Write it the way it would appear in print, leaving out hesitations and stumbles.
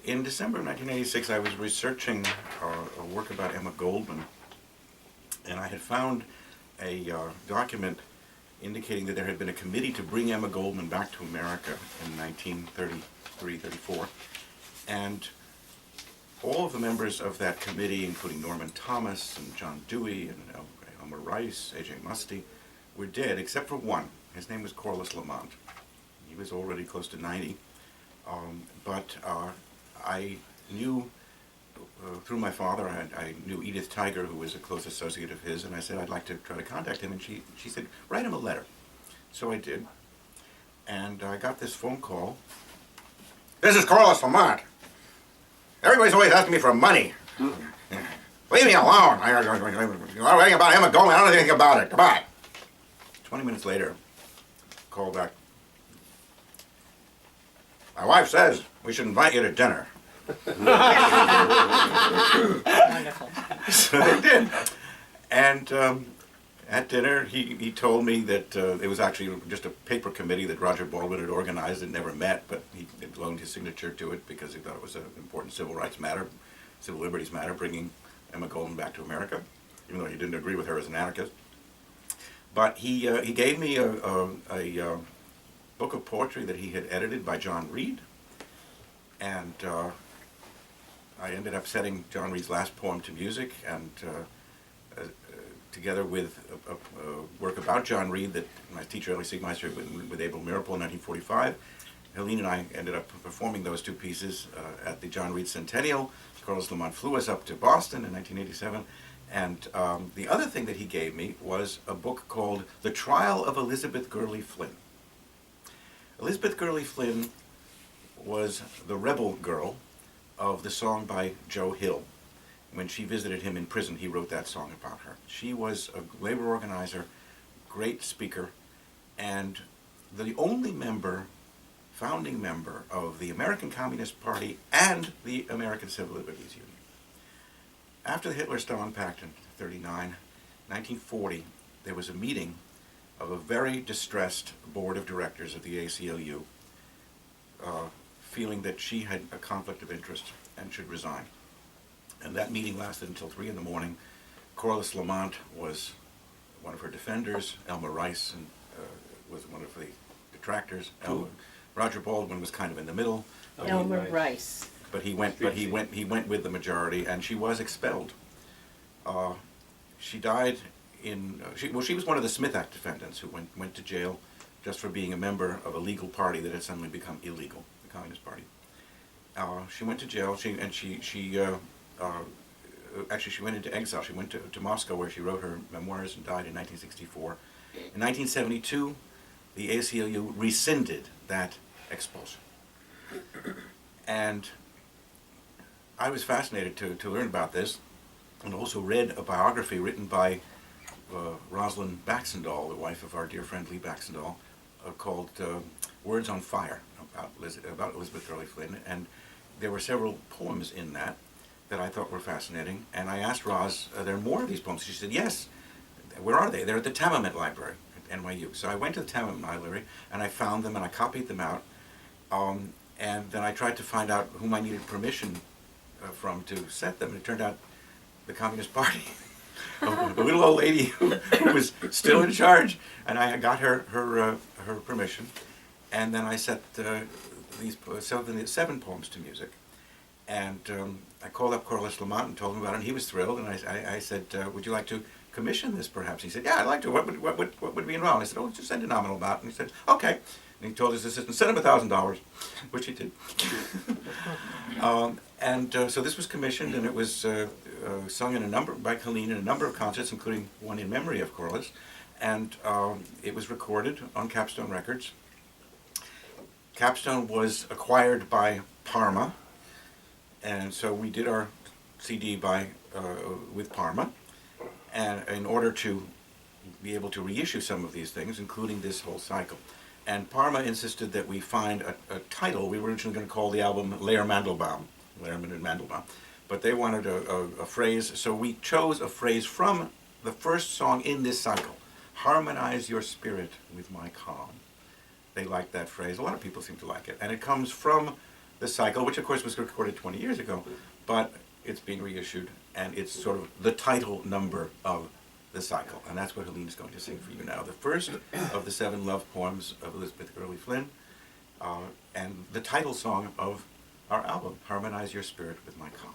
In December of 1986, I was researching a work about Emma Goldman, and I had found a document indicating that there had been a committee to bring Emma Goldman back to America in 1933-34, and all of the members of that committee, including Norman Thomas and John Dewey and Elmer Rice, A.J. Musty, were dead, except for one. His name was Corliss Lamont. He was already close to 90, but I knew, through my father, I knew Edith Tiger, who was a close associate of his, and I said I'd like to try to contact him, and she said, write him a letter. So I did, and I got this phone call. This is Corliss Lamont. Everybody's always asking me for money. Leave me alone. I don't know anything about Emma Goldman. I don't know anything about it. Goodbye. 20 minutes later, call back. My wife says we should invite you to dinner. Wonderful. So they did. And at dinner, he told me that it was actually just a paper committee that Roger Baldwin had organized and never met, but he had loaned his signature to it because he thought it was an important civil rights matter, civil liberties matter, bringing Emma Goldman back to America, even though he didn't agree with her as an anarchist. But he gave me a book of poetry that he had edited by John Reed, and I ended up setting John Reed's last poem to music, and together with a work about John Reed that my teacher, Ellie Siegmeister, with Abel Mirapol in 1945. Helene and I ended up performing those two pieces at the John Reed Centennial. Corliss Lamont flew us up to Boston in 1987. And the other thing that he gave me was a book called The Trial of Elizabeth Gurley Flynn. Elizabeth Gurley Flynn was the rebel girl of the song by Joe Hill. When she visited him in prison, he wrote that song about her. She was a labor organizer, great speaker, and the only founding member of the American Communist Party and the American Civil Liberties Union. After the Hitler-Stalin Pact in 1940, there was a meeting of a very distressed board of directors of the ACLU, feeling that she had a conflict of interest and should resign. And that meeting lasted until 3 in the morning. Corliss Lamont was one of her defenders. Elmer Rice was one of the detractors. Roger Baldwin was kind of in the middle. Elmer Rice. But he went with the majority, and she was expelled. She died she was one of the Smith Act defendants who went to jail just for being a member of a legal party that had suddenly become illegal, the Communist Party. She went to jail. Actually, she went into exile. She went to Moscow, where she wrote her memoirs and died in 1964. In 1972, the ACLU rescinded that expulsion. And I was fascinated to learn about this, and also read a biography written by Rosalind Baxendall, the wife of our dear friend Lee Baxendall, called Words on Fire, about Elizabeth Gurley Flynn. And there were several poems in that I thought were fascinating. And I asked Roz, are there more of these poems? She said, yes. Where are they? They're at the Tamament Library at NYU. So I went to the Tamament Library, and I found them, and I copied them out. And then I tried to find out whom I needed permission from to set them, and it turned out the Communist Party. The little old lady who was still in charge, and I got her permission, and then I set these 7 poems to music. And I called up Corliss Lamont and told him about it, and he was thrilled, and I said, would you like to commission this perhaps? He said, yeah, I'd like to. What would be involved? I said, oh, just send a nominal amount. And he said, okay. And he told his assistant, send him $1,000, which he did. So this was commissioned, and it was sung by Helene in a number of concerts, including one in memory of Corliss. And it was recorded on Capstone Records. Capstone was acquired by Parma, and so we did our CD with Parma, and in order to be able to reissue some of these things, including this whole cycle. And Parma insisted that we find a title. We were originally going to call the album Lehrman and Mandelbaum, but they wanted a phrase, so we chose a phrase from the first song in this cycle, harmonize your spirit with my calm. They liked that phrase. A lot of people seem to like it. And it comes from the cycle, which of course was recorded 20 years ago, but it's being reissued, and it's sort of the title number of the cycle, and that's what Helene is going to sing for you now. The first of the 7 love poems of Elizabeth Gurley Flynn, and the title song of our album, Harmonize Your Spirit with My Calm.